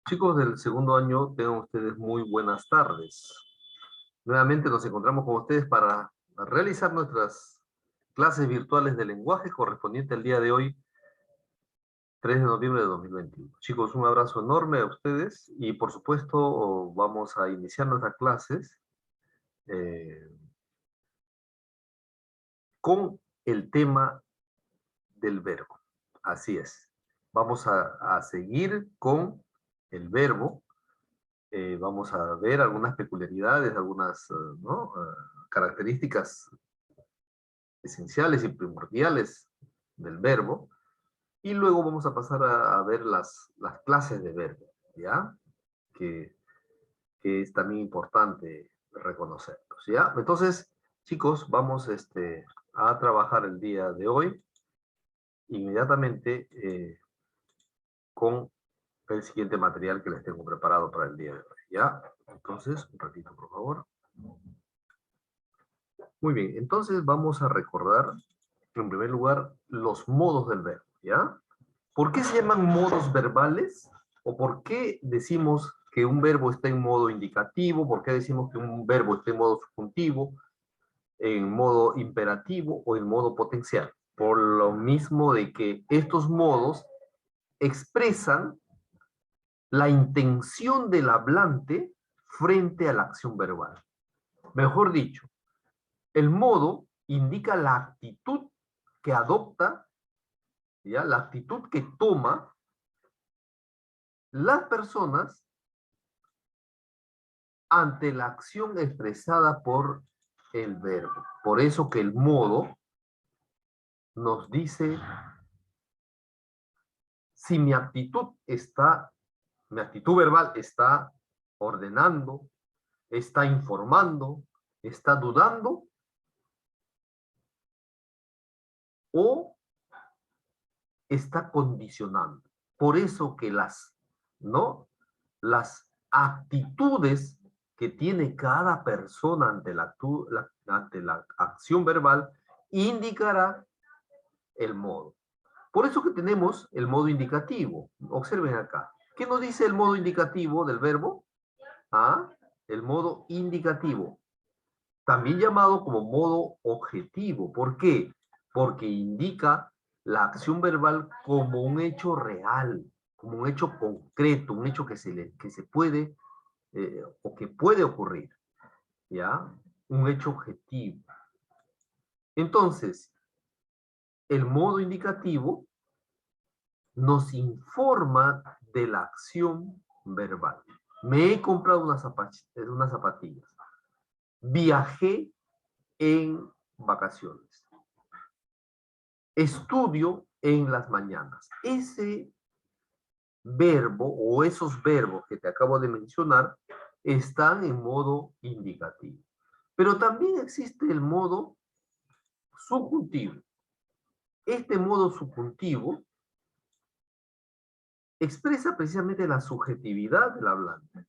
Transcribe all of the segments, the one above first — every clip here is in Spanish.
Chicos del segundo año, tengan ustedes muy buenas tardes. Nuevamente nos encontramos con ustedes para realizar nuestras clases virtuales de lenguaje correspondiente al día de hoy, 3 de noviembre de 2021. Chicos, un abrazo enorme a ustedes y por supuesto vamos a iniciar nuestras clases eh, con el tema del verbo. Así es. Vamos a seguir con el verbo. Vamos a ver algunas peculiaridades, algunas ¿no? Características esenciales y primordiales del verbo, y luego vamos a pasar a ver las clases de verbo, ¿ya? Que, que es también importante reconocerlos, ¿ya? Entonces, chicos, vamos a trabajar el día de hoy inmediatamente con el siguiente material que les tengo preparado para el día de hoy, ¿ya? Entonces, un ratito, por favor. Muy bien, entonces vamos a recordar, en primer lugar, los modos del verbo, ¿ya? ¿Por qué se llaman modos verbales? ¿O por qué decimos que un verbo está en modo indicativo? ¿Por qué decimos que un verbo está en modo subjuntivo, en modo imperativo o en modo potencial? Por lo mismo de que estos modos expresan la intención del hablante frente a la acción verbal. Mejor dicho, el modo indica la actitud que adopta, ¿ya? La actitud que toma las personas ante la acción expresada por el verbo. Por eso que el modo nos dice si mi actitud verbal está ordenando, está informando, está dudando o está condicionando. Por eso que ¿no? Las actitudes que tiene cada persona ante la acción verbal indicará el modo. Por eso que tenemos el modo indicativo. Observen acá. ¿Qué nos dice el modo indicativo del verbo? ¿Ah? El modo indicativo. También llamado como modo objetivo. ¿Por qué? Porque indica la acción verbal como un hecho real, como un hecho concreto, un hecho que se puede o que puede ocurrir, ¿ya? Un hecho objetivo. Entonces, el modo indicativo nos informa de la acción verbal. Me he comprado unas zapatillas. Viajé en vacaciones. Estudio en las mañanas. Ese verbo o esos verbos que te acabo de mencionar están en modo indicativo. Pero también existe el modo subjuntivo. Este modo subjuntivo expresa precisamente la subjetividad del hablante.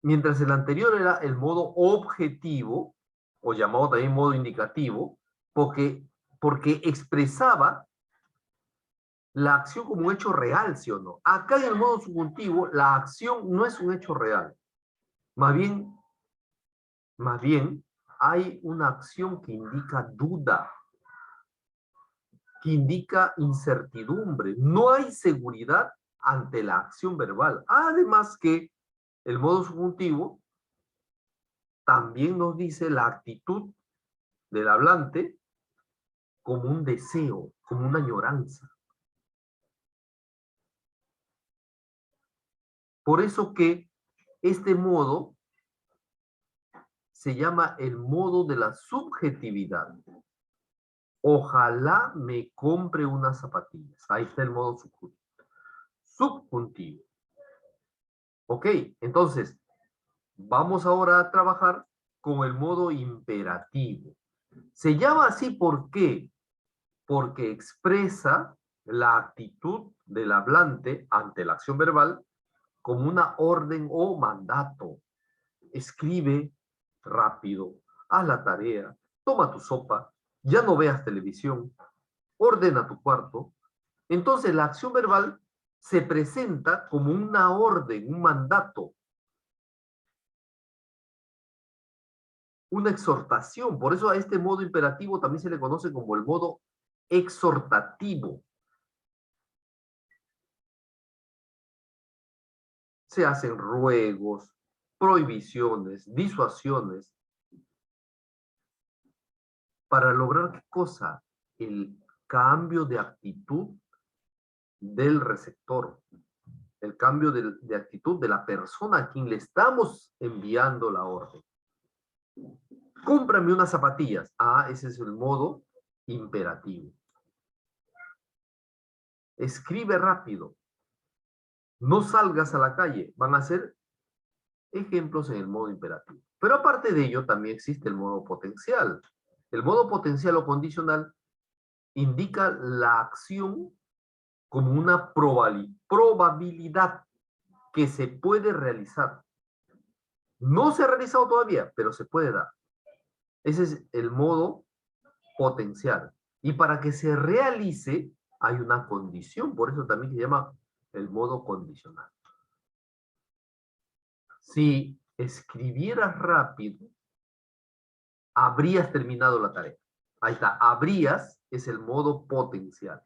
Mientras el anterior era el modo objetivo, o llamado también modo indicativo, porque expresaba la acción como un hecho real, ¿sí o no? Acá en el modo subjuntivo, la acción no es un hecho real. Más bien, hay una acción que indica duda, que indica incertidumbre. No hay seguridad ante la acción verbal. Además que el modo subjuntivo también nos dice la actitud del hablante como un deseo, como una añoranza. Por eso que este modo se llama el modo de la subjetividad. Ojalá me compre unas zapatillas. Ahí está el modo subjuntivo. Ok, entonces, vamos ahora a trabajar con el modo imperativo. Se llama así, ¿por qué? Porque expresa la actitud del hablante ante la acción verbal como una orden o mandato. Escribe rápido, haz la tarea, toma tu sopa, ya no veas televisión, ordena tu cuarto. Entonces la acción verbal se presenta como una orden, un mandato, una exhortación. Por eso a este modo imperativo también se le conoce como el modo exhortativo. Se hacen ruegos, prohibiciones, disuasiones, para lograr ¿qué cosa? El cambio de actitud del receptor, el cambio de actitud de la persona a quien le estamos enviando la orden. Cómprame unas zapatillas. Ah, ese es el modo imperativo. Escribe rápido. No salgas a la calle. Van a ser ejemplos en el modo imperativo. Pero aparte de ello, también existe el modo potencial. El modo potencial o condicional indica la acción como una probabilidad que se puede realizar. No se ha realizado todavía, pero se puede dar. Ese es el modo potencial. Y para que se realice, hay una condición. Por eso también se llama el modo condicional. Si escribieras rápido, habrías terminado la tarea. Ahí está. Habrías es el modo potencial.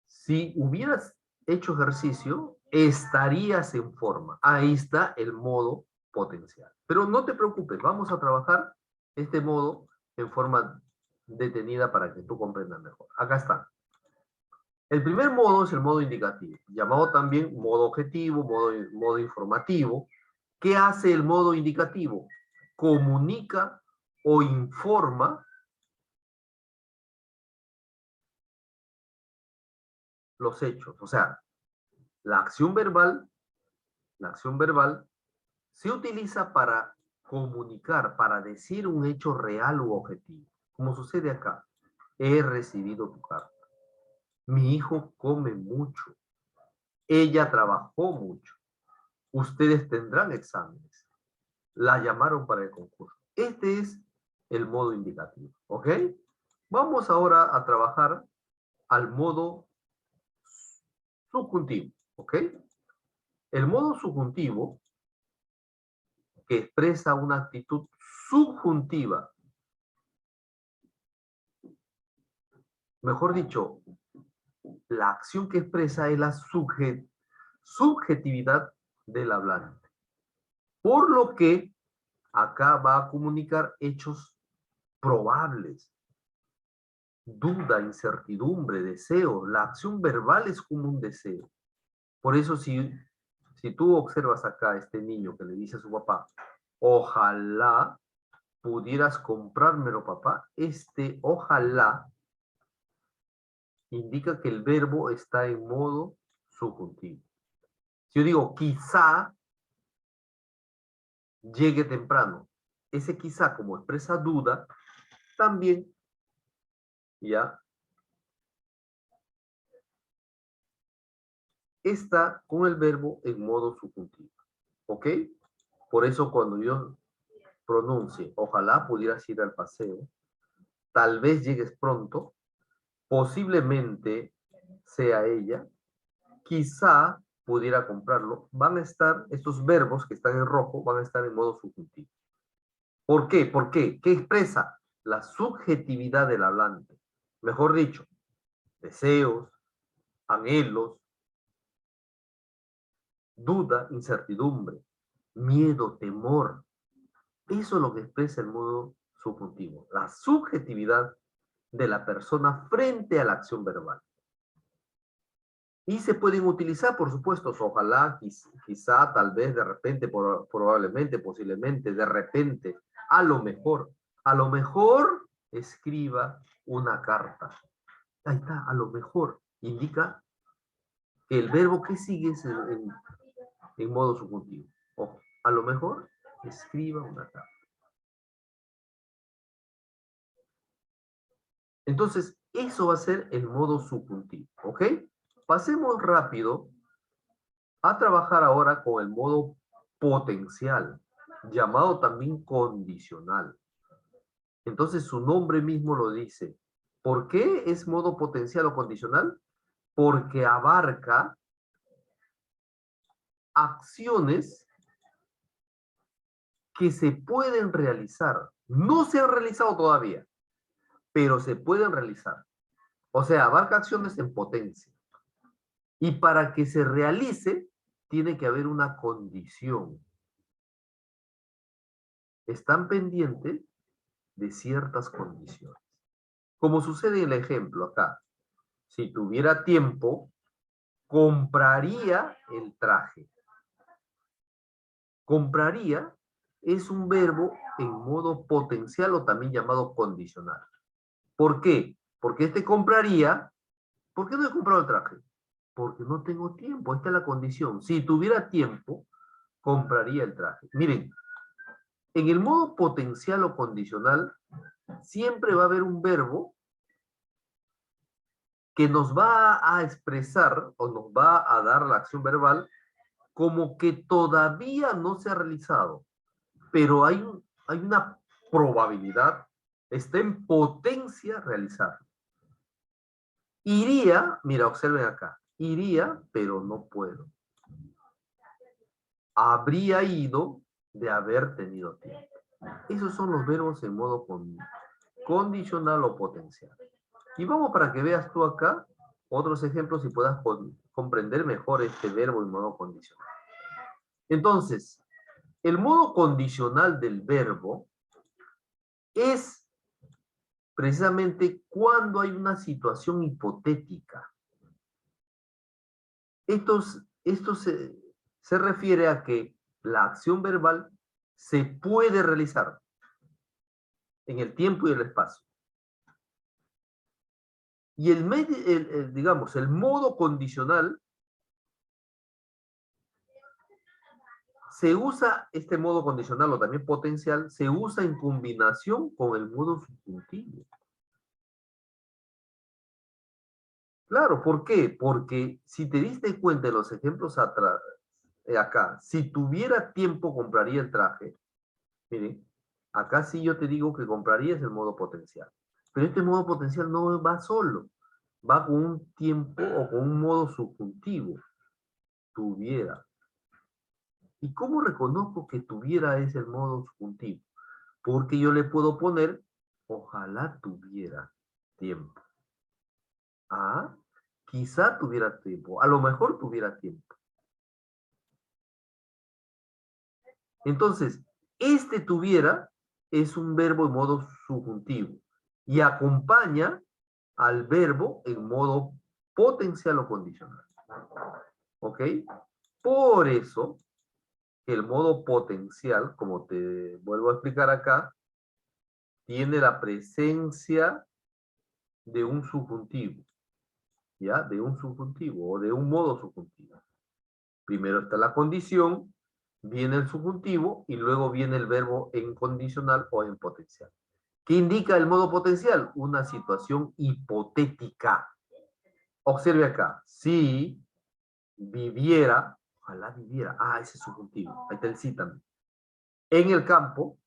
Si hubieras hecho ejercicio, estarías en forma. Ahí está el modo potencial. Pero no te preocupes, vamos a trabajar este modo en forma detenida para que tú comprendas mejor. Acá está. El primer modo es el modo indicativo, llamado también modo objetivo, modo informativo. ¿Qué hace el modo indicativo? Comunica o informa los hechos. O sea, la acción verbal se utiliza para comunicar, para decir un hecho real u objetivo. Como sucede acá. He recibido tu carta. Mi hijo come mucho. Ella trabajó mucho. Ustedes tendrán exámenes. La llamaron para el concurso. Este es el modo indicativo. ¿Ok? Vamos ahora a trabajar al modo subjuntivo. ¿Ok? El modo subjuntivo, que expresa una actitud subjuntiva, mejor dicho, la acción que expresa es la subjetividad del hablante. Por lo que acá va a comunicar hechos probables, duda, incertidumbre, deseo. La acción verbal es como un deseo. Por eso si tú observas acá a este niño que le dice a su papá, ojalá pudieras comprármelo, papá, este ojalá indica que el verbo está en modo subjuntivo. Si yo digo quizá llegue temprano, ese quizá como expresa duda, también ya está con el verbo en modo subjuntivo. ¿Ok? Por eso cuando yo pronuncie, ojalá pudieras ir al paseo, tal vez llegues pronto, posiblemente sea ella, quizá pudiera comprarlo, van a estar, estos verbos que están en rojo, van a estar en modo subjuntivo. ¿Por qué? ¿Por qué? ¿Qué expresa? La subjetividad del hablante. Mejor dicho, deseos, anhelos, duda, incertidumbre, miedo, temor. Eso es lo que expresa el modo subjuntivo, la subjetividad de la persona frente a la acción verbal. Y se pueden utilizar, por supuesto, ojalá, quizá, tal vez, de repente, probablemente, posiblemente, de repente, a lo mejor escriba una carta. Ahí está, a lo mejor, indica que el verbo que sigue es en modo subjuntivo. Ojo, a lo mejor escriba una carta. Entonces, eso va a ser el modo subjuntivo, ¿ok? Pasemos rápido a trabajar ahora con el modo potencial, llamado también condicional. Entonces, su nombre mismo lo dice. ¿Por qué es modo potencial o condicional? Porque abarca acciones que se pueden realizar. No se han realizado todavía, pero se pueden realizar. O sea, abarca acciones en potencia. Y para que se realice, tiene que haber una condición. Están pendientes de ciertas condiciones. Como sucede en el ejemplo acá. Si tuviera tiempo, compraría el traje. Compraría es un verbo en modo potencial o también llamado condicional. ¿Por qué? Porque este compraría. ¿Por qué no he comprado el traje? Porque no tengo tiempo. Esta es la condición. Si tuviera tiempo, compraría el traje. Miren, en el modo potencial o condicional, siempre va a haber un verbo que nos va a expresar o nos va a dar la acción verbal como que todavía no se ha realizado, pero hay una probabilidad, está en potencia realizar. Iría, mira, observen acá, iría, pero no puedo. Habría ido de haber tenido tiempo. Esos son los verbos en modo condicional o potencial. Y vamos para que veas tú acá otros ejemplos y puedas comprender mejor este verbo en modo condicional. Entonces, el modo condicional del verbo es precisamente cuando hay una situación hipotética. Esto se refiere a que la acción verbal se puede realizar en el tiempo y el espacio. Y digamos, el modo condicional se usa, este modo condicional o también potencial, se usa en combinación con el modo subjuntivo. Claro, ¿por qué? Porque si te diste cuenta de los ejemplos atrás, acá, si tuviera tiempo compraría el traje. Miren, acá sí yo te digo que compraría es el modo potencial. Pero este modo potencial no va solo, va con un tiempo o con un modo subjuntivo. Tuviera. ¿Y cómo reconozco que tuviera ese modo subjuntivo? Porque yo le puedo poner, ojalá tuviera tiempo. Ah, quizá tuviera tiempo, a lo mejor tuviera tiempo. Entonces, este tuviera es un verbo en modo subjuntivo y acompaña al verbo en modo potencial o condicional. ¿Ok? Por eso, el modo potencial, como te vuelvo a explicar acá, tiene la presencia de un subjuntivo, ¿ya? De un subjuntivo o de un modo subjuntivo. Primero está la condición, viene el subjuntivo y luego viene el verbo en condicional o en potencial. ¿Qué indica el modo potencial? Una situación hipotética. Observe acá. Si viviera, ojalá viviera. Ah, ese es subjuntivo. Ahí está el sí también. En el campo,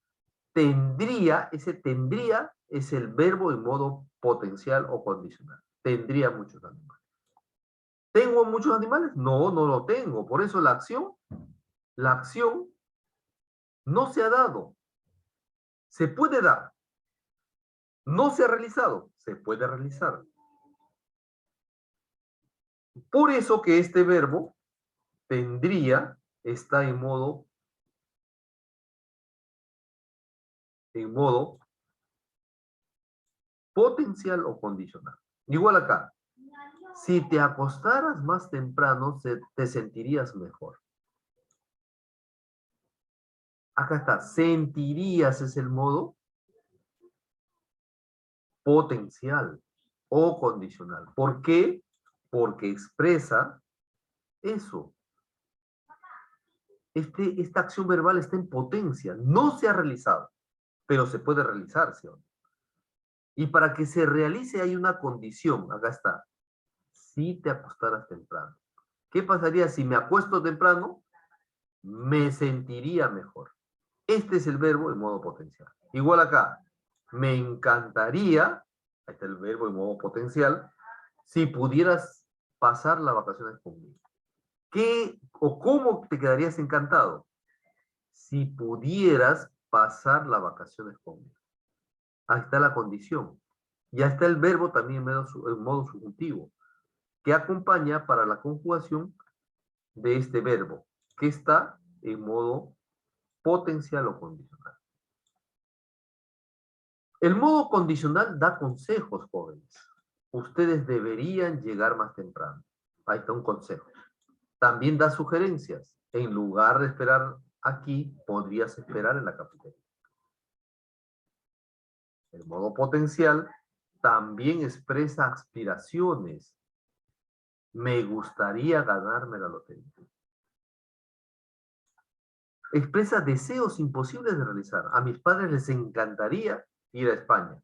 tendría, ese tendría es el verbo en modo potencial o condicional. Tendría muchos animales. ¿Tengo muchos animales? No, no lo tengo. Por eso la acción no se ha dado. Se puede dar. No se ha realizado. Se puede realizar. Por eso que este verbo tendría está en modo potencial o condicional. Igual acá. Si te acostaras más temprano, te sentirías mejor. Acá está. Sentirías es el modo potencial o condicional. ¿Por qué? Porque expresa eso. Esta acción verbal está en potencia. No se ha realizado, pero se puede realizar, ¿sí? Y para que se realice hay una condición. Acá está. Si te acostaras temprano. ¿Qué pasaría si me acuesto temprano? Me sentiría mejor. Este es el verbo en modo potencial. Igual acá. Me encantaría Ahí está el verbo en modo potencial. Si pudieras pasar las vacaciones conmigo. ¿Qué o cómo te quedarías encantado? Si pudieras pasar las vacaciones conmigo. Ahí está la condición. Ya está el verbo también en modo subjuntivo, que acompaña para la conjugación de este verbo, que está en modo potencial o condicional. El modo condicional da consejos, jóvenes. Ustedes deberían llegar más temprano. Ahí está un consejo. También da sugerencias. En lugar de esperar aquí, podrías esperar en la cafetería. El modo potencial también expresa aspiraciones. Me gustaría ganarme la lotería. Expresa deseos imposibles de realizar. A mis padres les encantaría ir a España,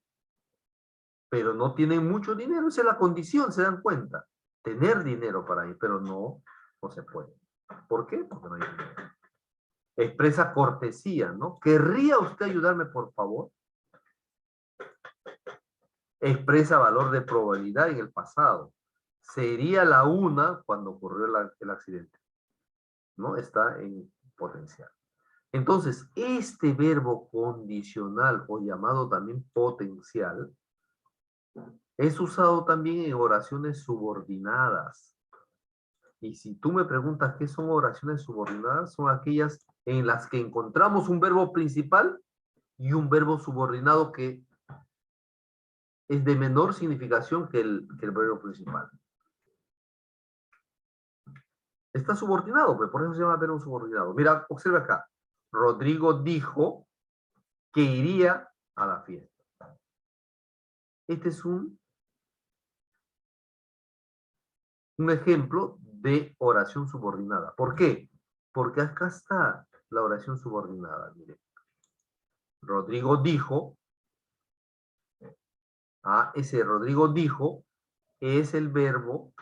pero no tienen mucho dinero. Esa es la condición, se dan cuenta. Tener dinero para ir, pero no se puede. ¿Por qué? Porque no hay dinero. Expresa cortesía, ¿no? ¿Querría usted ayudarme, por favor? Expresa valor de probabilidad en el pasado. Sería la una cuando ocurrió el accidente, ¿no? Está en potencial. Entonces, este verbo condicional o llamado también potencial es usado también en oraciones subordinadas. Y si tú me preguntas qué son oraciones subordinadas, son aquellas en las que encontramos un verbo principal y un verbo subordinado que es de menor significación que el verbo principal. Está subordinado, pues por eso se llama verbo subordinado. Mira, observa acá. Rodrigo dijo que iría a la fiesta. Este es un ejemplo de oración subordinada. ¿Por qué? Porque acá está la oración subordinada. Mire. Rodrigo dijo, ese Rodrigo dijo es el verbo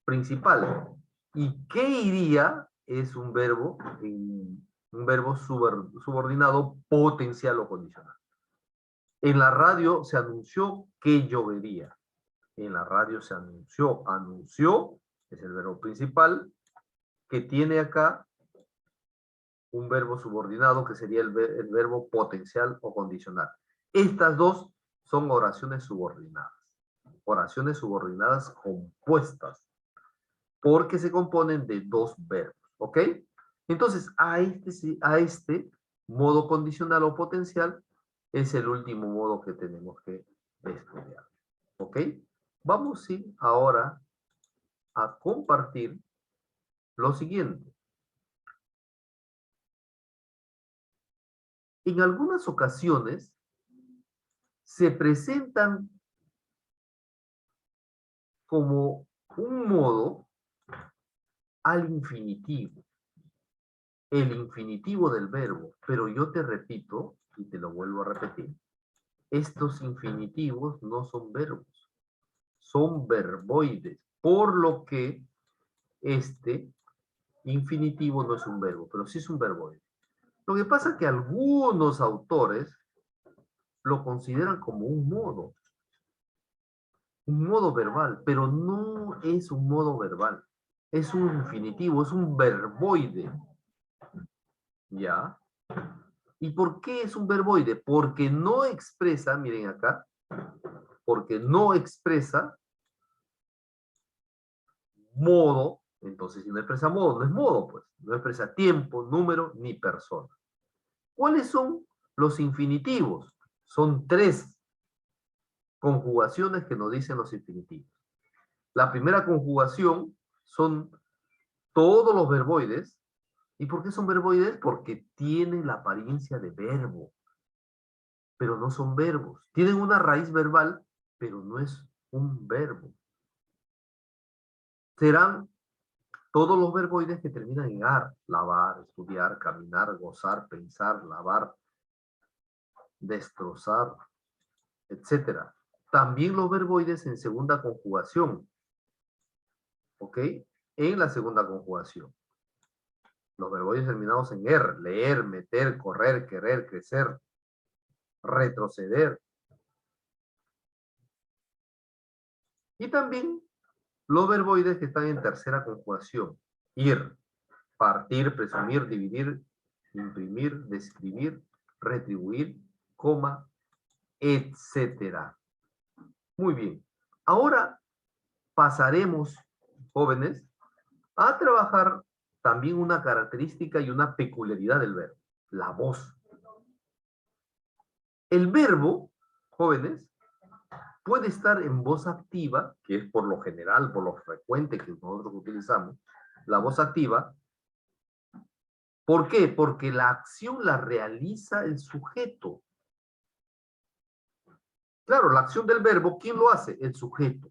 principal. ¿Y qué iría? Es un verbo subordinado potencial o condicional. En la radio se anunció que llovería. En la radio se anunció, es el verbo principal, que tiene acá un verbo subordinado que sería el verbo potencial o condicional. Estas dos son oraciones subordinadas. Oraciones subordinadas compuestas, porque se componen de dos verbos, ¿ok? Entonces, a este modo condicional o potencial es el último modo que tenemos que estudiar, ¿ok? Vamos sí, ahora a compartir lo siguiente. En algunas ocasiones se presentan como un modo al infinitivo, el infinitivo del verbo, pero yo te repito, y te lo vuelvo a repetir, estos infinitivos no son verbos, son verboides, por lo que este infinitivo no es un verbo, pero sí es un verboide. Lo que pasa es que algunos autores lo consideran como un modo verbal, pero no es un modo verbal, es un infinitivo, es un verboide, ¿ya? ¿Y por qué es un verboide? Porque no expresa, miren acá, porque no expresa modo, entonces si no expresa modo, no es modo, pues, no expresa tiempo, número, ni persona. ¿Cuáles son los infinitivos? Son tres conjugaciones que nos dicen los infinitivos. La primera conjugación son todos los verboides. ¿Y por qué son verboides? Porque tienen la apariencia de verbo, pero no son verbos. Tienen una raíz verbal, pero no es un verbo. Serán todos los verboides que terminan en ar: lavar, estudiar, caminar, gozar, pensar, lavar, destrozar, etcétera. También los verboides en segunda conjugación, ¿ok? En la segunda conjugación. Los verboides terminados en er: leer, meter, correr, querer, crecer, retroceder. Y también los verboides que están en tercera conjugación. Ir, partir, presumir, dividir, imprimir, describir, retribuir, coma, etcétera. Muy bien. Ahora pasaremos, jóvenes, a trabajar también una característica y una peculiaridad del verbo, la voz. El verbo, jóvenes, puede estar en voz activa, que es por lo general, por lo frecuente que nosotros utilizamos, la voz activa. ¿Por qué? Porque la acción la realiza el sujeto. Claro, la acción del verbo, ¿quién lo hace? El sujeto.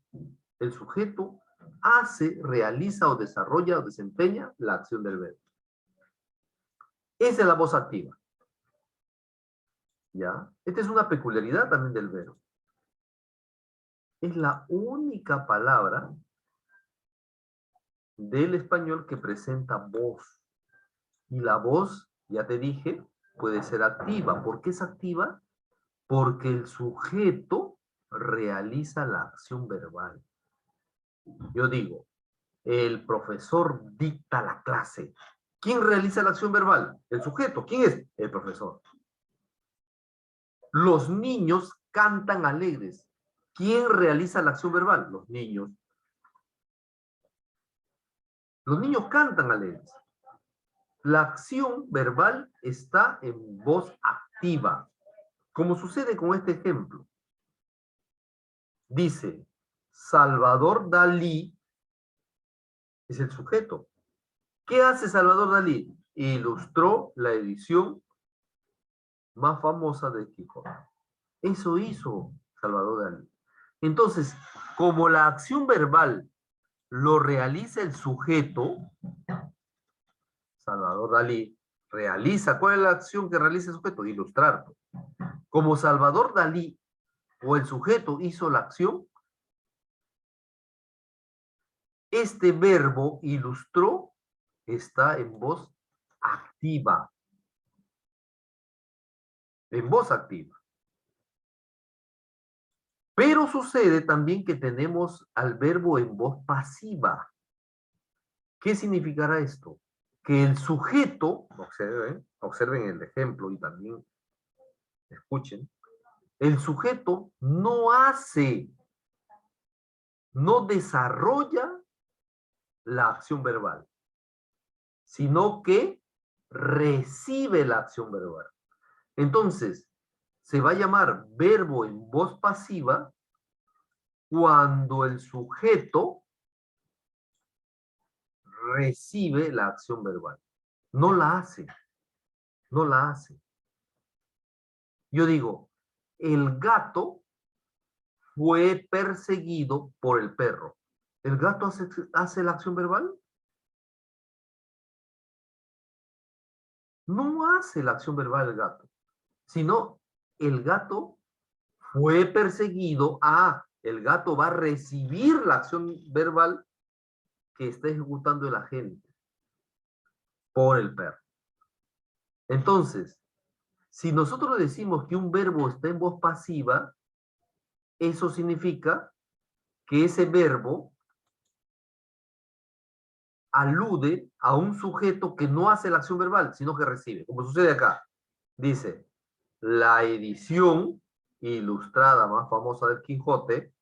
El sujeto hace, realiza o desarrolla o desempeña la acción del verbo. Esa es la voz activa. ¿Ya? Esta es una peculiaridad también del verbo. Es la única palabra del español que presenta voz. Y la voz, ya te dije, puede ser activa. ¿Por qué es activa? Porque el sujeto realiza la acción verbal. Yo digo, el profesor dicta la clase. ¿Quién realiza la acción verbal? El sujeto. ¿Quién es? El profesor. Los niños cantan alegres. ¿Quién realiza la acción verbal? Los niños. Los niños cantan alegres. La acción verbal está en voz activa, como sucede con este ejemplo. Dice, Salvador Dalí es el sujeto. ¿Qué hace Salvador Dalí? Ilustró la edición más famosa de Quijote. Eso hizo Salvador Dalí. Entonces, como la acción verbal lo realiza el sujeto, Salvador Dalí realiza, ¿cuál es la acción que realiza el sujeto? Ilustrar. Como Salvador Dalí o el sujeto hizo la acción, este verbo ilustró está en voz activa. En voz activa. Pero sucede también que tenemos al verbo en voz pasiva. ¿Qué significará esto? Que el sujeto, observen el ejemplo y también escuchen, el sujeto no hace, no desarrolla la acción verbal, sino que recibe la acción verbal. Entonces, se va a llamar verbo en voz pasiva cuando el sujeto recibe la acción verbal. No la hace. No la hace. Yo digo, el gato fue perseguido por el perro. ¿El gato hace la acción verbal? No hace la acción verbal el gato, sino el gato fue perseguido. El gato va a recibir la acción verbal que está ejecutando el agente por el perro. Entonces, si nosotros decimos que un verbo está en voz pasiva, eso significa que ese verbo alude a un sujeto que no hace la acción verbal, sino que recibe, como sucede acá. Dice, la edición ilustrada más famosa del Quijote,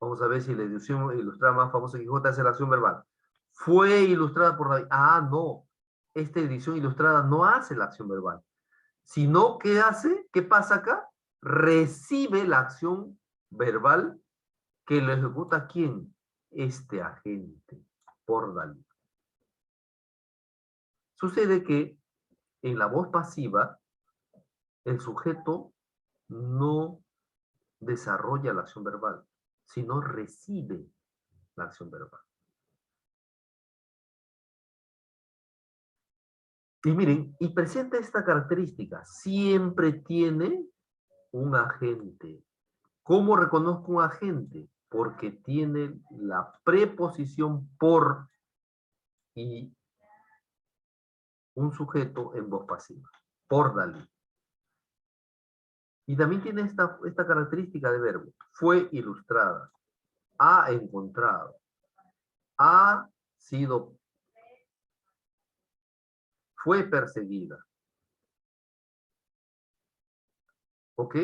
vamos a ver si la edición ilustrada más famosa del Quijote hace la acción verbal. Fue ilustrada por David. No, esta edición ilustrada no hace la acción verbal, sino que hace, ¿qué pasa acá? Recibe la acción verbal que lo ejecuta ¿quién? Este agente, por Dalí. Sucede que en la voz pasiva, el sujeto no desarrolla la acción verbal, sino recibe la acción verbal. Y miren, y presenta esta característica, siempre tiene un agente. ¿Cómo reconozco un agente? Porque tiene la preposición por y un sujeto en voz pasiva, por Dalí. Y también tiene esta característica de verbo, fue ilustrada. ha encontrado, ha sido, fue perseguida. ¿Ok?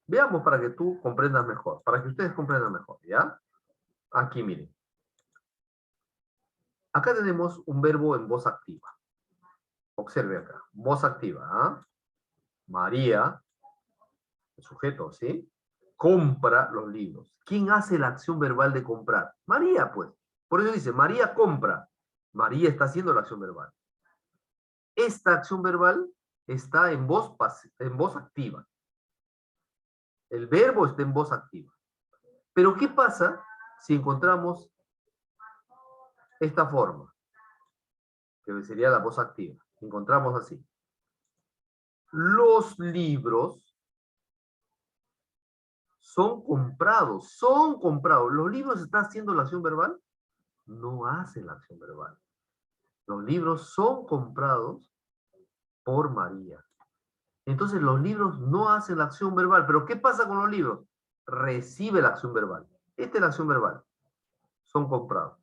Veamos para que tú comprendas mejor, para que ustedes comprendan mejor, ¿ya? Aquí miren. Acá tenemos un verbo en voz activa. Observe acá, voz activa, ¿ah? María, el sujeto, ¿sí? Compra los libros. ¿Quién hace la acción verbal de comprar? María, pues. Por eso dice, María compra. María está haciendo la acción verbal. Esta acción verbal está en voz activa. El verbo está en voz activa. Pero ¿qué pasa si encontramos esta forma? Que sería la voz activa. Encontramos así. Los libros son comprados, son comprados. ¿Los libros están haciendo la acción verbal? No hace la acción verbal. Los libros son comprados por María. Entonces los libros no hacen la acción verbal. ¿Pero qué pasa con los libros? Recibe la acción verbal. Esta es la acción verbal. Son comprados.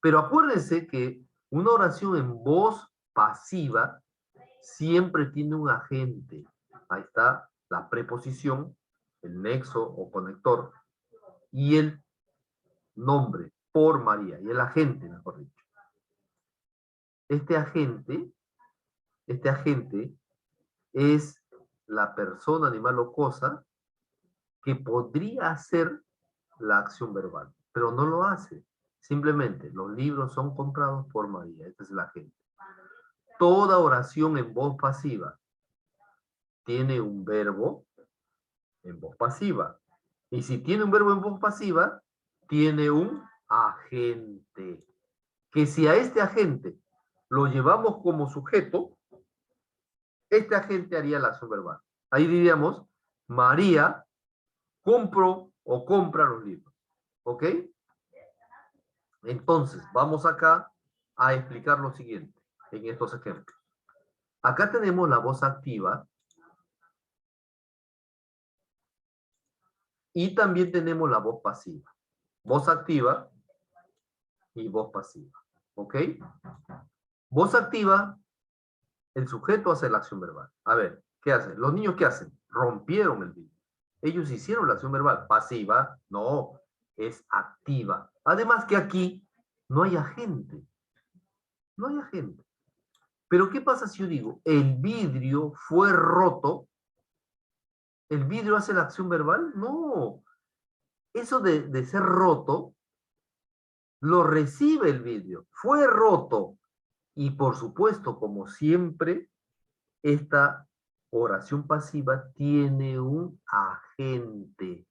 Pero acuérdense que una oración en voz pasiva siempre tiene un agente. Ahí está la preposición, el nexo o conector, y el nombre, por María, y el agente, mejor dicho. Este agente es la persona, animal o cosa que podría hacer la acción verbal, pero no lo hace. Simplemente, los libros son comprados por María. Este es el agente. Toda oración en voz pasiva tiene un verbo en voz pasiva. Y si tiene un verbo en voz pasiva, tiene un agente. Que si a este agente lo llevamos como sujeto, este agente haría la acción verbal. Ahí diríamos, María compró o compra los libros. ¿Ok? Entonces, vamos acá a explicar lo siguiente en estos ejemplos. Acá tenemos la voz activa y también tenemos la voz pasiva. Voz activa y voz pasiva. ¿Ok? Voz activa, el sujeto hace la acción verbal. A ver, ¿qué hacen? ¿Los niños qué hacen? Rompieron el vidrio. Ellos hicieron la acción verbal. Pasiva, no, es activa. Además que aquí no hay agente. No hay agente. Pero ¿qué pasa si yo digo, el vidrio fue roto? ¿El vidrio hace la acción verbal? No. Eso de ser roto, lo recibe el vidrio. Fue roto. Y por supuesto, como siempre, esta oración pasiva tiene un agente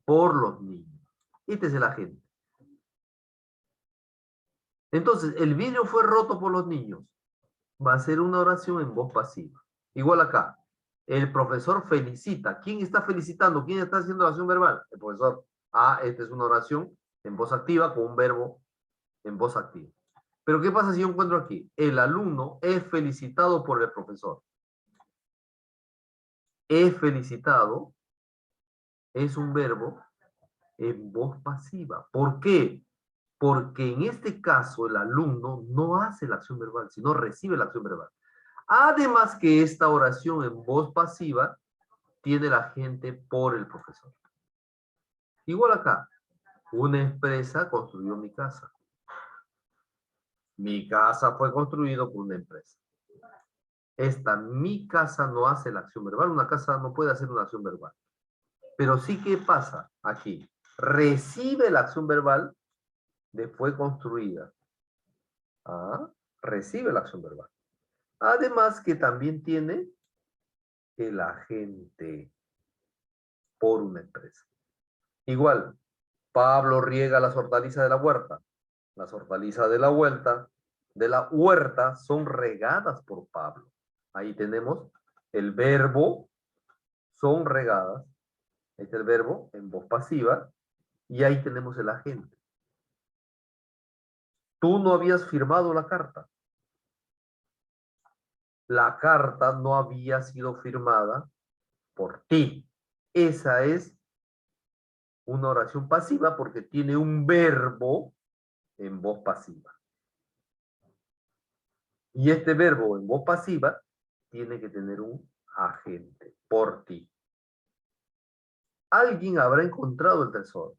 por los niños. Este es el agente. Entonces, el vidrio fue roto por los niños. Va a ser una oración en voz pasiva. Igual acá. El profesor felicita. ¿Quién está felicitando? ¿Quién está haciendo la acción verbal? El profesor. Ah, esta es una oración en voz activa con un verbo en voz activa. Pero ¿qué pasa si yo encuentro aquí? El alumno es felicitado por el profesor. Es felicitado es un verbo en voz pasiva. ¿Por qué? Porque en este caso el alumno no hace la acción verbal, sino recibe la acción verbal. Además que esta oración en voz pasiva tiene la gente por el profesor. Igual acá, una empresa construyó mi casa. Mi casa fue construida por una empresa. Mi casa no hace la acción verbal. Una casa no puede hacer una acción verbal. Pero sí que pasa aquí. Recibe la acción verbal de fue construida. Ah, recibe la acción verbal. Además que también tiene el agente por una empresa. Igual, Pablo riega las hortalizas de la huerta. Las hortalizas de la huerta son regadas por Pablo. Ahí tenemos el verbo son regadas. Este es el verbo en voz pasiva. Y ahí tenemos el agente. Tú no habías firmado la carta. La carta no había sido firmada por ti. Esa es una oración pasiva porque tiene un verbo en voz pasiva. Y este verbo en voz pasiva tiene que tener un agente, por ti. Alguien habrá encontrado el tesoro.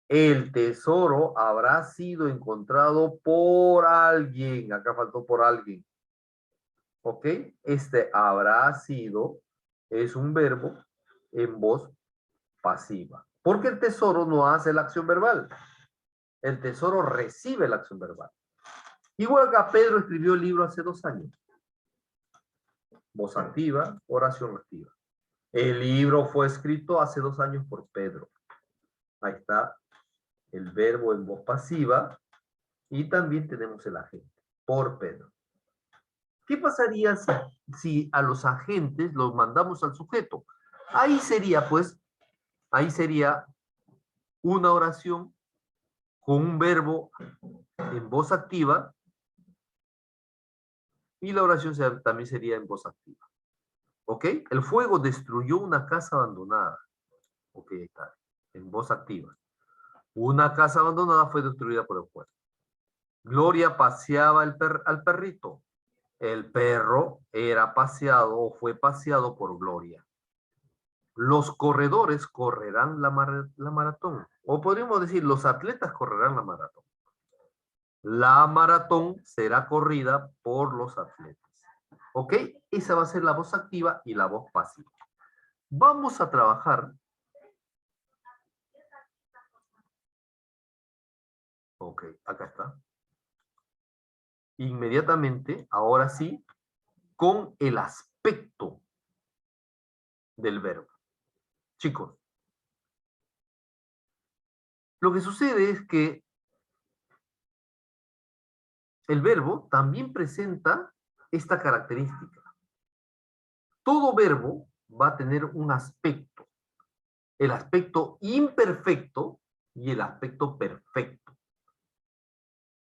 El tesoro habrá sido encontrado por alguien. Acá faltó por alguien. ¿Ok? Este habrá sido es un verbo en voz pasiva. Porque el tesoro no hace la acción verbal. El tesoro recibe la acción verbal. Igual que Pedro escribió el libro hace 2 años. Voz activa, oración activa. El libro fue escrito hace 2 años por Pedro. Ahí está el verbo en voz pasiva y también tenemos el agente, por Pedro. ¿Qué pasaría si a los agentes los mandamos al sujeto? Ahí sería, pues, una oración con un verbo en voz activa y la oración también sería en voz activa. ¿Ok? El fuego destruyó una casa abandonada. Ok, está. En voz activa. Una casa abandonada fue destruida por el fuego. Gloria paseaba al perrito. El perro era paseado o fue paseado por Gloria. Los corredores correrán la maratón. O podríamos decir, los atletas correrán la maratón. La maratón será corrida por los atletas. ¿Ok? Esa va a ser la voz activa y la voz pasiva. Vamos a trabajar. Ok, acá está. Inmediatamente, ahora sí, con el aspecto del verbo. Chicos, lo que sucede es que el verbo también presenta esta característica. Todo verbo va a tener un aspecto. El aspecto imperfecto y el aspecto perfecto.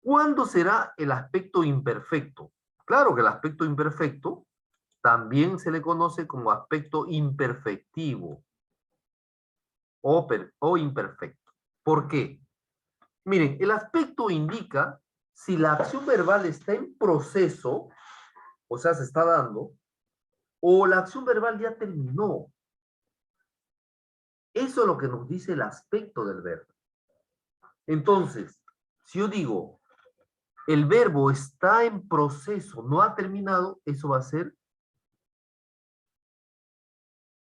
¿Cuándo será el aspecto imperfecto? Claro que el aspecto imperfecto también se le conoce como aspecto imperfectivo o imperfecto. ¿Por qué? Miren, el aspecto indica si la acción verbal está en proceso, o sea, se está dando, o la acción verbal ya terminó. Eso es lo que nos dice el aspecto del verbo. Entonces, si yo digo, el verbo está en proceso, no ha terminado, eso va a ser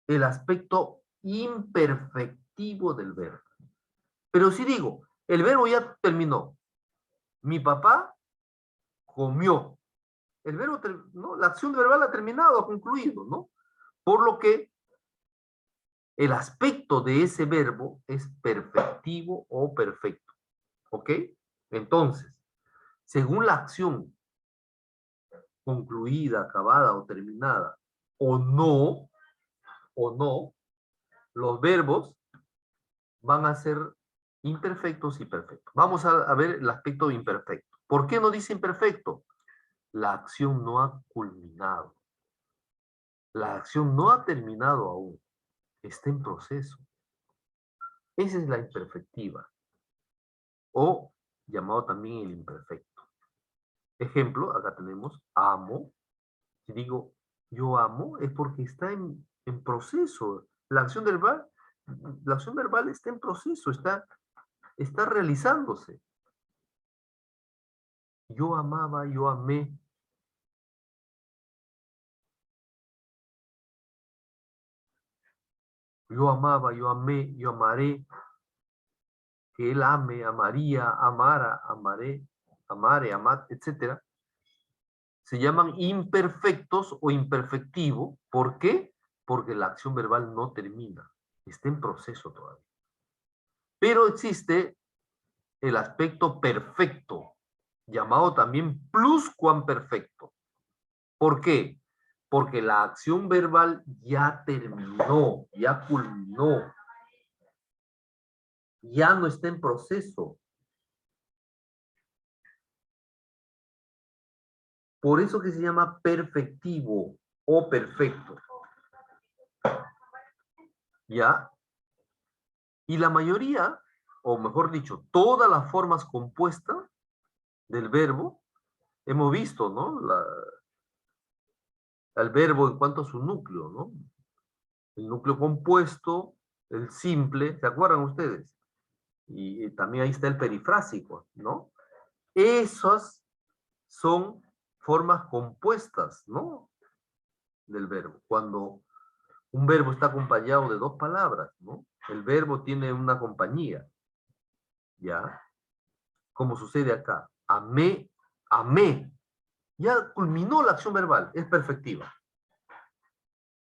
el aspecto imperfectivo del verbo. Pero si digo, el verbo ya terminó, mi papá comió, el verbo, ¿no? La acción verbal ha terminado, ha concluido, ¿no? Por lo que el aspecto de ese verbo es perfectivo o perfecto, ¿ok? Entonces, según la acción concluida, acabada o terminada, o no, los verbos van a ser imperfectos y perfectos. Vamos a ver el aspecto imperfecto. ¿Por qué no dice imperfecto? La acción no ha culminado. La acción no ha terminado aún. Está en proceso. Esa es la imperfectiva. O llamado también el imperfecto. Ejemplo, acá tenemos amo. Si digo yo amo, es porque está en proceso. La acción verbal está en proceso, está realizándose. Yo amaba, yo amé. Yo amaba, yo amé, yo amaré. Que él ame, amaría, amara, amaré, amare, amar, etc. Se llaman imperfectos o imperfectivo. ¿Por qué? Porque la acción verbal no termina. Está en proceso todavía. Pero existe el aspecto perfecto, llamado también pluscuamperfecto. ¿Por qué? Porque la acción verbal ya terminó, ya culminó, ya no está en proceso. Por eso que se llama perfectivo o perfecto. ¿Ya? Y la mayoría, o mejor dicho, todas las formas compuestas del verbo, hemos visto, ¿no? El verbo en cuanto a su núcleo, ¿no? El núcleo compuesto, el simple, ¿se acuerdan ustedes? Y también ahí está el perifrásico, ¿no? Esas son formas compuestas, ¿no? Del verbo. Cuando un verbo está acompañado de dos palabras, ¿no? El verbo tiene una compañía, ¿ya? Como sucede acá. Amé, amé. Ya culminó la acción verbal, es perfectiva.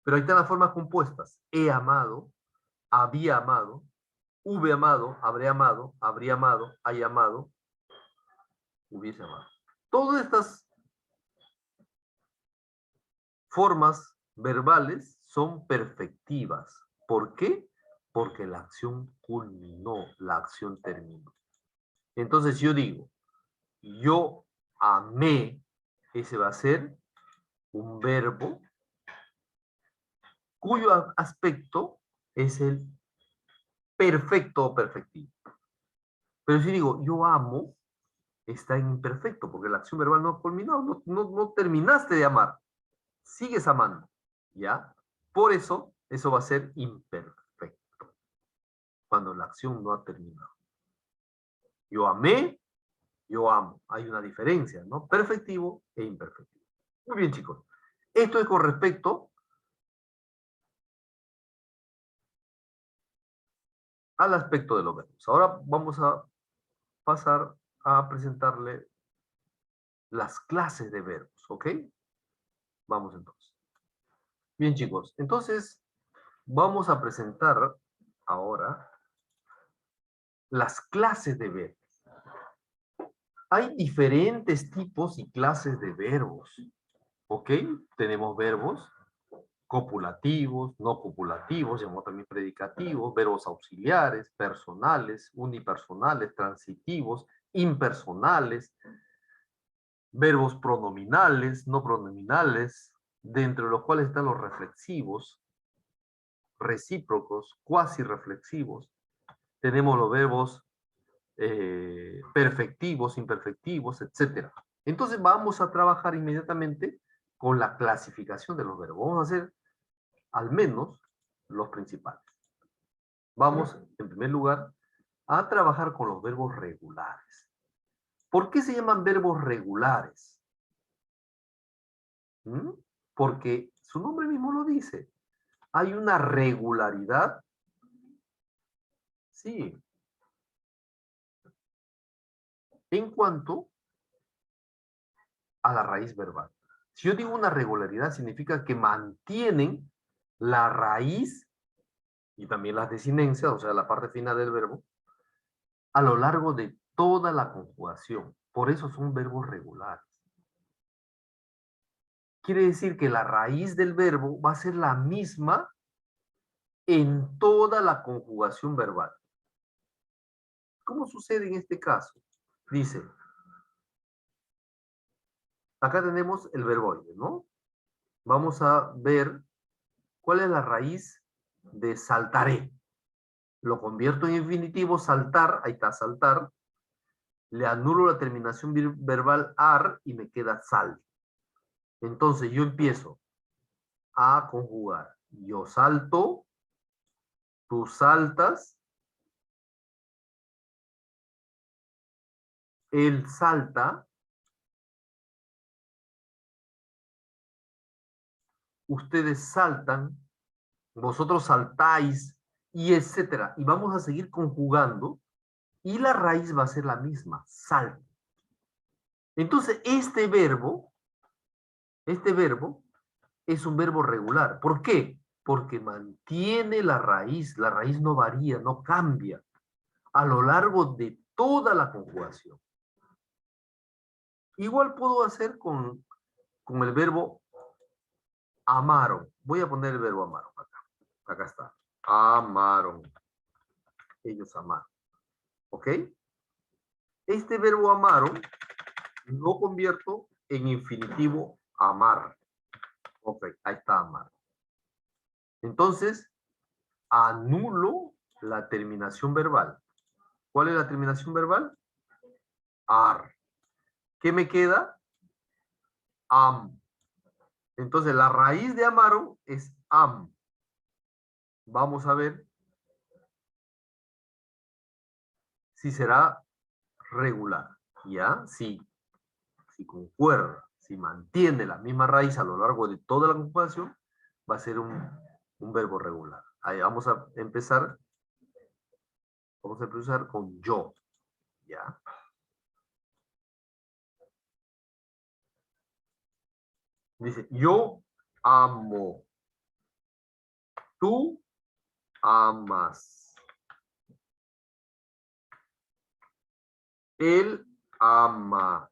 Pero ahí están las formas compuestas. He amado, había amado, hube amado, habré amado, habría amado, hay amado, hubiese amado. Todas estas formas verbales son perfectivas. ¿Por qué? Porque la acción culminó, la acción terminó. Entonces yo digo, yo amé, ese va a ser un verbo cuyo aspecto es el perfecto o perfectivo. Pero si digo, yo amo, está en imperfecto, porque la acción verbal no ha culminado, no terminaste de amar, sigues amando, ¿ya? Por eso, eso va a ser imperfecto, cuando la acción no ha terminado. Yo amé, yo amo. Hay una diferencia, ¿no? Perfectivo e imperfectivo. Muy bien, chicos. Esto es con respecto al aspecto de los verbos. Ahora vamos a pasar a presentarle las clases de verbos, ¿ok? Vamos entonces. Bien, chicos. Entonces, vamos a presentar ahora las clases de verbos. Hay diferentes tipos y clases de verbos, ¿ok? Tenemos verbos copulativos, no copulativos, llamamos también predicativos, verbos auxiliares, personales, unipersonales, transitivos, impersonales, verbos pronominales, no pronominales, dentro de los cuales están los reflexivos, recíprocos, cuasi reflexivos. Tenemos los verbos perfectivos, imperfectivos, etc. Entonces vamos a trabajar inmediatamente con la clasificación de los verbos. Vamos a hacer al menos los principales. Vamos, en primer lugar, a trabajar con los verbos regulares. ¿Por qué se llaman verbos regulares? ¿Mm? Porque su nombre mismo lo dice. Hay una regularidad, sí, en cuanto a la raíz verbal. Si yo digo una regularidad, significa que mantienen la raíz y también las desinencias, o sea, la parte final del verbo, a lo largo de toda la conjugación. Por eso son verbos regulares. Quiere decir que la raíz del verbo va a ser la misma en toda la conjugación verbal. ¿Cómo sucede en este caso? Dice, acá tenemos el verboide, ¿no? Vamos a ver cuál es la raíz de saltaré. Lo convierto en infinitivo, saltar, ahí está, saltar. Le anulo la terminación verbal ar y me queda sal. Entonces yo empiezo a conjugar. Yo salto, tú saltas, él salta, ustedes saltan, vosotros saltáis, y etcétera. Y vamos a seguir conjugando, y la raíz va a ser la misma, sal. Entonces, este verbo es un verbo regular. ¿Por qué? Porque mantiene la raíz no varía, no cambia a lo largo de toda la conjugación. Igual puedo hacer con el verbo amaron. Voy a poner el verbo amaron acá. Acá está. Amaron. Ellos amaron. ¿Ok? Este verbo amaron lo convierto en infinitivo amar. Ok, ahí está amar. Entonces, anulo la terminación verbal. ¿Cuál es la terminación verbal? Ar. ¿Qué me queda? Am. Entonces, la raíz de amaron es am. Vamos a ver si será regular. ¿Ya? Si concuerda, si mantiene la misma raíz a lo largo de toda la conjugación, va a ser un verbo regular. Ahí vamos a empezar. Vamos a empezar con yo. ¿Ya? Dice, yo amo. Tú amas. Él ama.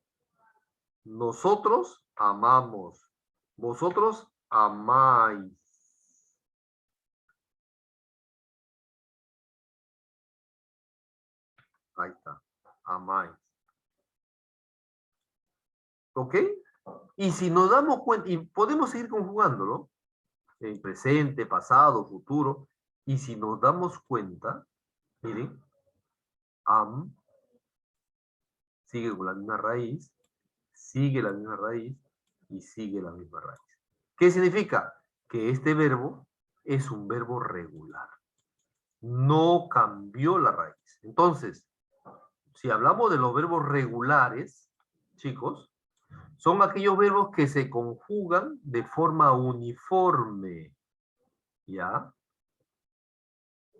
Nosotros amamos. Vosotros amáis. Ahí está. Amáis. ¿Ok? Y si nos damos cuenta, y podemos seguir conjugándolo, en presente, pasado, futuro, y si nos damos cuenta, miren, am sigue con la misma raíz, sigue la misma raíz y sigue la misma raíz. ¿Qué significa? Que este verbo es un verbo regular. No cambió la raíz. Entonces, si hablamos de los verbos regulares, chicos, son aquellos verbos que se conjugan de forma uniforme, ¿ya?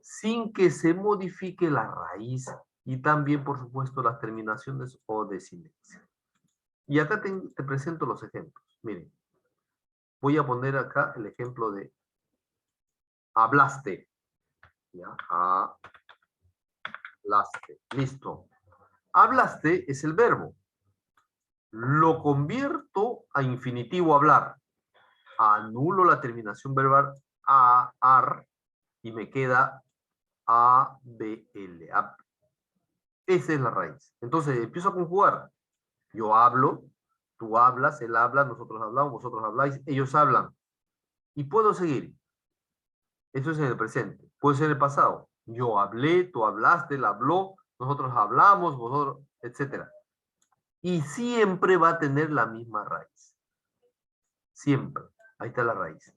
Sin que se modifique la raíz y también, por supuesto, las terminaciones o desinencias. Y acá te presento los ejemplos. Miren, voy a poner acá el ejemplo de hablaste. ¿Ya? Hablaste. Listo. Hablaste es el verbo. Lo convierto a infinitivo hablar. Anulo la terminación verbal a, ar, y me queda ABL. Esa es la raíz. Entonces empiezo a conjugar. Yo hablo, tú hablas, él habla, nosotros hablamos, vosotros habláis, ellos hablan. Y puedo seguir. Eso es en el presente. Puede ser en el pasado. Yo hablé, tú hablaste, él habló, nosotros hablamos, vosotros, etc. Y siempre va a tener la misma raíz. Siempre. Ahí está la raíz.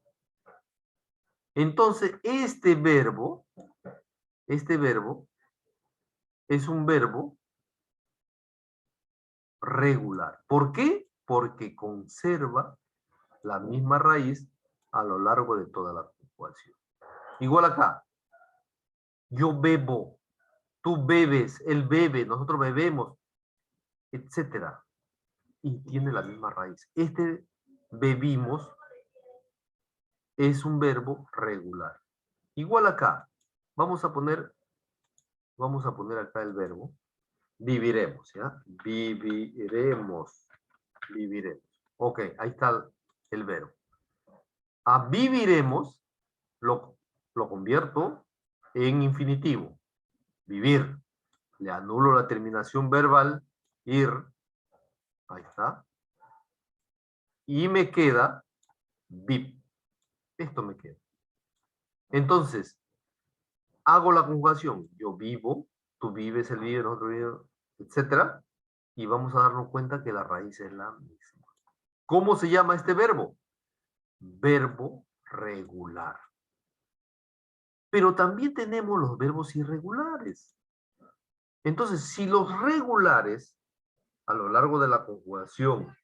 Entonces, este verbo es un verbo regular. ¿Por qué? Porque conserva la misma raíz a lo largo de toda la conjugación. Igual acá. Yo bebo, tú bebes, él bebe, nosotros bebemos, etc. Y tiene la misma raíz. Este bebimos es un verbo regular. Igual acá. Vamos a poner acá el verbo. Viviremos, ¿ya? Viviremos. Viviremos. Ok, ahí está el verbo. A viviremos lo convierto en infinitivo. Vivir. Le anulo la terminación verbal, ir. Ahí está. Y me queda viv. Esto me queda. Entonces, hago la conjugación. Yo vivo, tú vives, él vive, nosotros vivimos, etc. Y vamos a darnos cuenta que la raíz es la misma. ¿Cómo se llama este verbo? Verbo regular. Pero también tenemos los verbos irregulares. Entonces, si los regulares, a lo largo de la conjugación,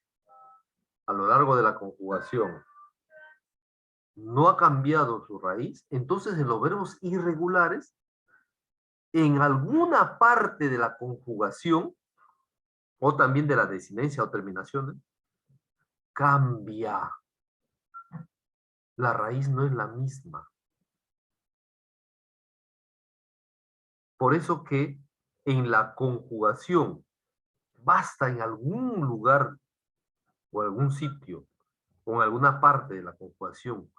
no ha cambiado su raíz, entonces en los verbos irregulares, en alguna parte de la conjugación, o también de la desinencia o terminaciones, cambia. La raíz no es la misma. Por eso que en la conjugación, basta en algún lugar o algún sitio, o en alguna parte de la conjugación,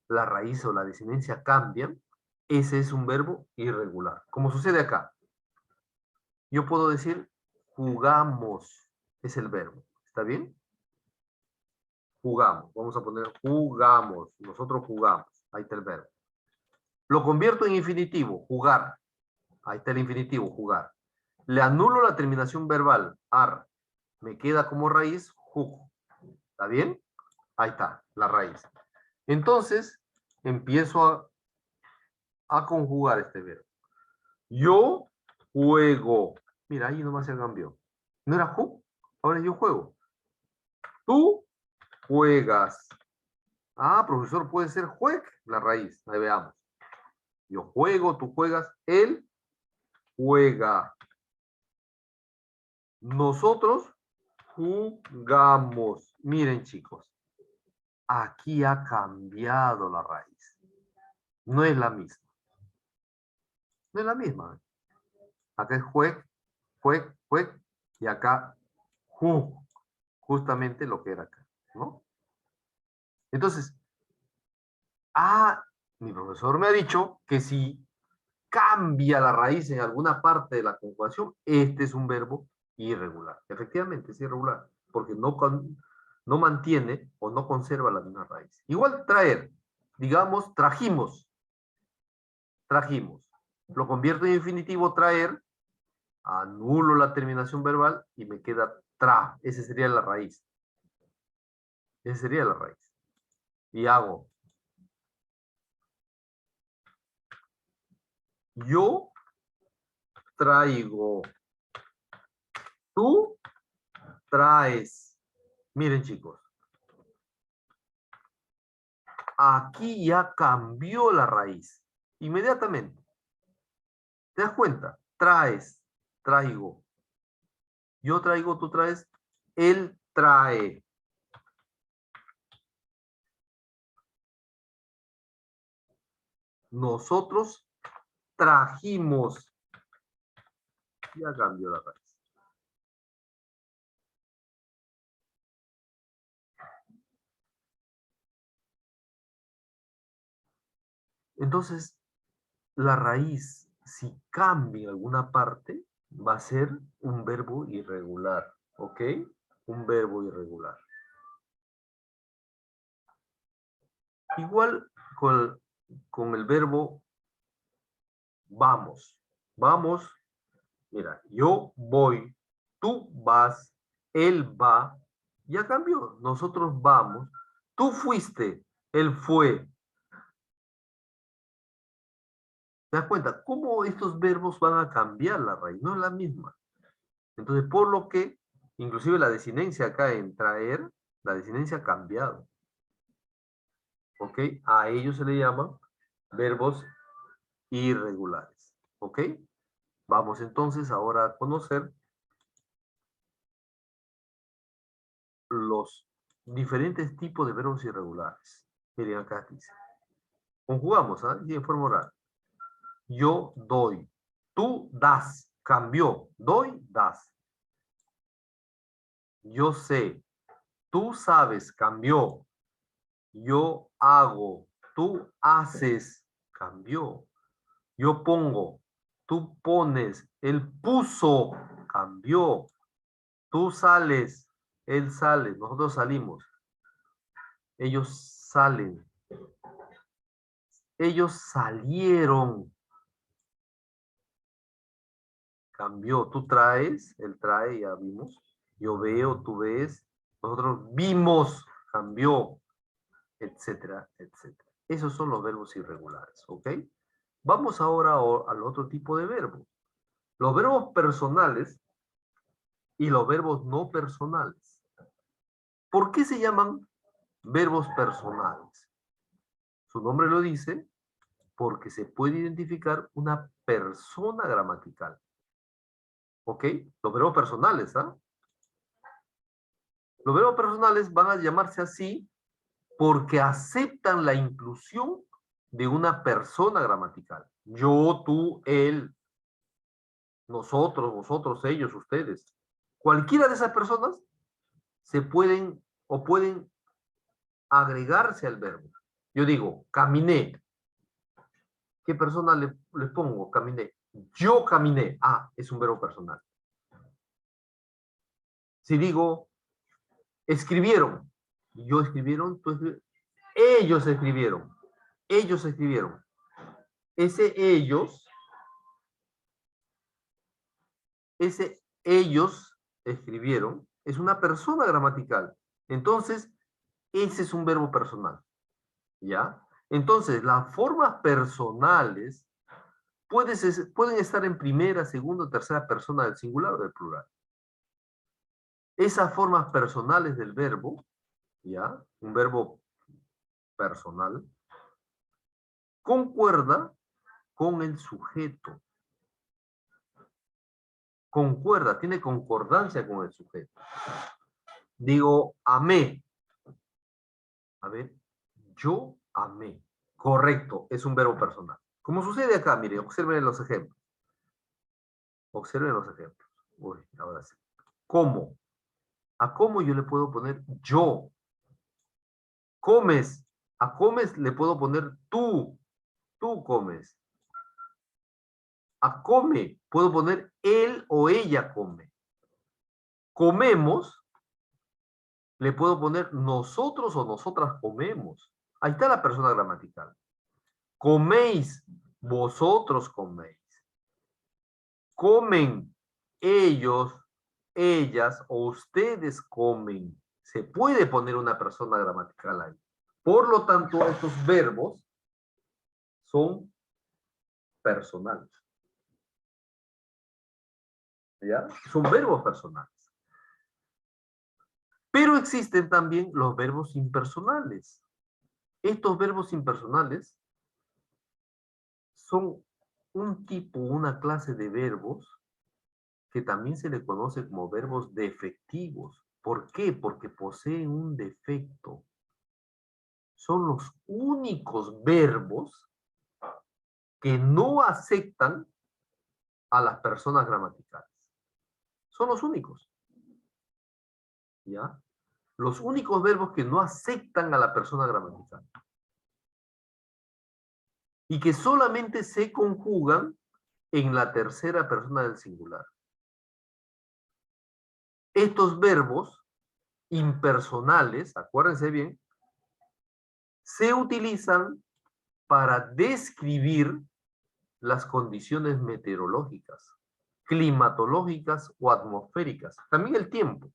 la raíz o la desinencia cambian, ese es un verbo irregular. Como sucede acá. Yo puedo decir jugamos, es el verbo. ¿Está bien? Jugamos. Vamos a poner jugamos. Nosotros jugamos. Ahí está el verbo. Lo convierto en infinitivo, jugar. Ahí está el infinitivo, jugar. Le anulo la terminación verbal, ar. Me queda como raíz, jug. ¿Está bien? Ahí está, la raíz. Entonces, empiezo a conjugar este verbo. Yo juego. Mira, ahí nomás se cambió. ¿No era jug? Ahora yo juego. Tú juegas. Ah, profesor, puede ser jueg, la raíz. Ahí veamos. Yo juego, tú juegas, él juega. Nosotros jugamos. Miren, chicos, aquí ha cambiado la raíz. No es la misma. No es la misma. Acá es jueg, jueg, jueg, y acá jug. Justamente lo que era acá, ¿no? Entonces, mi profesor me ha dicho que si cambia la raíz en alguna parte de la conjugación, este es un verbo irregular. Efectivamente, es irregular, porque no mantiene o no conserva la misma raíz. Igual traer, digamos, trajimos, trajimos. Lo convierto en infinitivo, traer, anulo la terminación verbal y me queda tra. Esa sería la raíz. Esa sería la raíz. Y hago, yo traigo, tú traes. Miren, chicos, aquí ya cambió la raíz. Inmediatamente. ¿Te das cuenta? Traes, traigo. Yo traigo, tú traes. Él trae. Nosotros trajimos. Ya cambió la raíz. Entonces, la raíz, si cambia en alguna parte, va a ser un verbo irregular. ¿Ok? Un verbo irregular. Igual con el verbo vamos. Vamos, mira, yo voy, tú vas, él va, ya cambió. Nosotros vamos, tú fuiste, él fue. ¿Te das cuenta? ¿Cómo estos verbos van a cambiar la raíz? No es la misma. Entonces, por lo que, inclusive la desinencia acá en traer, la desinencia ha cambiado. ¿Ok? A ellos se le llaman verbos irregulares. ¿Ok? Vamos entonces ahora a conocer los diferentes tipos de verbos irregulares. Miren acá dice. Conjugamos, ¿ah? Y en forma oral. Yo doy. Tú das. Cambió. Doy, das. Yo sé. Tú sabes. Cambió. Yo hago. Tú haces. Cambió. Yo pongo. Tú pones. Él puso. Cambió. Tú sales. Él sale. Nosotros salimos. Ellos salen. Ellos salieron. Cambió. Tú traes, él trae, ya vimos. Yo veo, tú ves. Nosotros vimos, cambió, etcétera, etcétera. Esos son los verbos irregulares, ¿ok? Vamos ahora al otro tipo de verbos. Los verbos personales y los verbos no personales. ¿Por qué se llaman verbos personales? Su nombre lo dice, porque se puede identificar una persona gramatical. ¿Ok? Los verbos personales, ¿ah? Los verbos personales van a llamarse así porque aceptan la inclusión de una persona gramatical. Yo, tú, él, nosotros, vosotros, ellos, ustedes. Cualquiera de esas personas se pueden o pueden agregarse al verbo. Yo digo, caminé. ¿Qué persona le pongo? Caminé. Yo caminé. Ah, es un verbo personal. Si digo, escribieron. Yo escribieron, tú escribieron. Ellos escribieron. Ellos escribieron. ese ellos escribieron, es una persona gramatical. Entonces, ese es un verbo personal, ¿ya? Entonces, las formas personales pueden estar en primera, segunda o tercera persona del singular o del plural. Esas formas personales del verbo, ¿ya? Un verbo personal, concuerda con el sujeto. Concuerda, tiene concordancia con el sujeto. Digo, amé. A ver, yo amé. Correcto, es un verbo personal. Como sucede acá, mire, observen los ejemplos. Observen los ejemplos. Uy, ahora sí. ¿Cómo? A cómo yo le puedo poner yo. Comes. A comes le puedo poner tú. Tú comes. A come puedo poner él o ella come. Comemos, le puedo poner nosotros o nosotras comemos. Ahí está la persona gramatical. Coméis, vosotros coméis. Comen, ellos, ellas o ustedes comen. Se puede poner una persona gramatical ahí. Por lo tanto, estos verbos son personales. ¿Ya? Son verbos personales. Pero existen también los verbos impersonales. Estos verbos impersonales son un tipo, una clase de verbos que también se le conoce como verbos defectivos. ¿Por qué? Porque poseen un defecto. Son los únicos verbos que no aceptan a las personas gramaticales. Son los únicos. ¿Ya? Los únicos verbos que no aceptan a la persona gramatical. Y que solamente se conjugan en la tercera persona del singular. Estos verbos impersonales, acuérdense bien, se utilizan para describir las condiciones meteorológicas, climatológicas o atmosféricas. También el tiempo.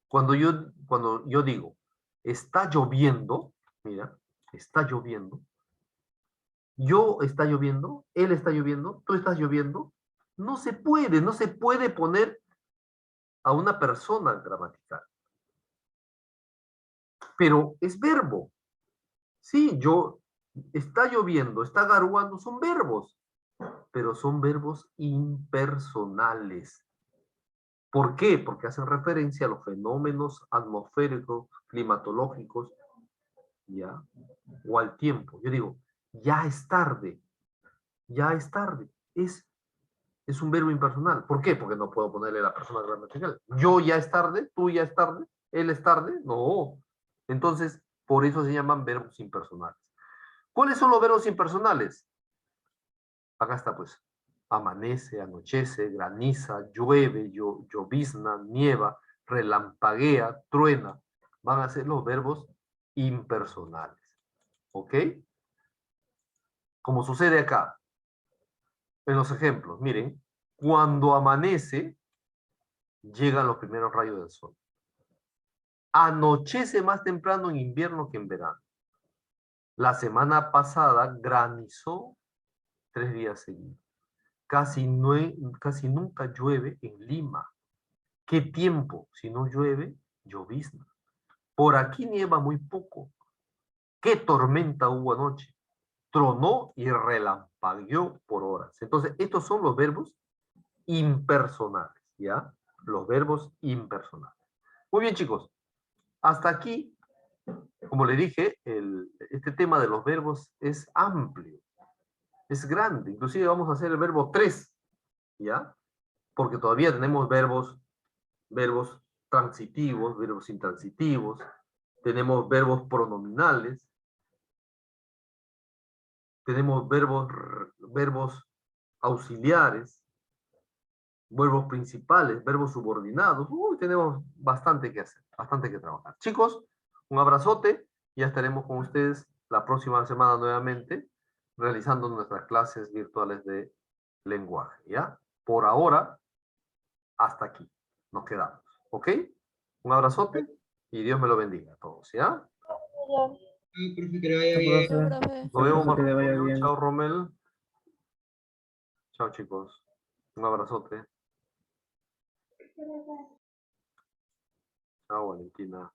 Cuando yo digo, está lloviendo, mira, está lloviendo, yo está lloviendo, él está lloviendo, tú estás lloviendo, no se puede poner a una persona gramatical. Pero es verbo. Sí, está lloviendo, está garuando, son verbos, pero son verbos impersonales. ¿Por qué? Porque hacen referencia a los fenómenos atmosféricos, climatológicos, ¿ya? O al tiempo. Yo digo, ya es tarde, ya es tarde. Es un verbo impersonal. ¿Por qué? Porque no puedo ponerle la persona gramatical. Yo ya es tarde, tú ya es tarde, él es tarde. No. Entonces, por eso se llaman verbos impersonales. ¿Cuáles son los verbos impersonales? Acá está, pues. Amanece, anochece, graniza, llueve, llovizna, nieva, relampaguea, truena. Van a ser los verbos impersonales. ¿Ok? Como sucede acá, en los ejemplos. Miren, cuando amanece, llegan los primeros rayos del sol. Anochece más temprano en invierno que en verano. La semana pasada granizó 3 días seguidos. Casi nunca llueve en Lima. ¿Qué tiempo? Si no llueve, llovizna. Por aquí nieva muy poco. ¿Qué tormenta hubo anoche? Tronó y relampagueó por horas. Entonces, estos son los verbos impersonales, ¿ya? Los verbos impersonales. Muy bien, chicos. Hasta aquí, como le dije, este tema de los verbos es amplio, es grande. Inclusive vamos a hacer el verbo 3, ¿ya? Porque todavía tenemos verbos transitivos, verbos intransitivos, tenemos verbos pronominales, tenemos verbos auxiliares, verbos principales, verbos subordinados. Tenemos bastante que hacer, bastante que trabajar. Chicos, un abrazote. Ya estaremos con ustedes la próxima semana nuevamente realizando nuestras clases virtuales de lenguaje, ¿ya? Por ahora, hasta aquí nos quedamos, ¿ok? Un abrazote y Dios me lo bendiga a todos, ¿ya? Sí, profe, que le vaya Chao, bien. profe. profe. Nos vemos, Profe, que le vaya Marco. bien. Chao, Romel. Chao, chicos. Un abrazote. Chao, Valentina.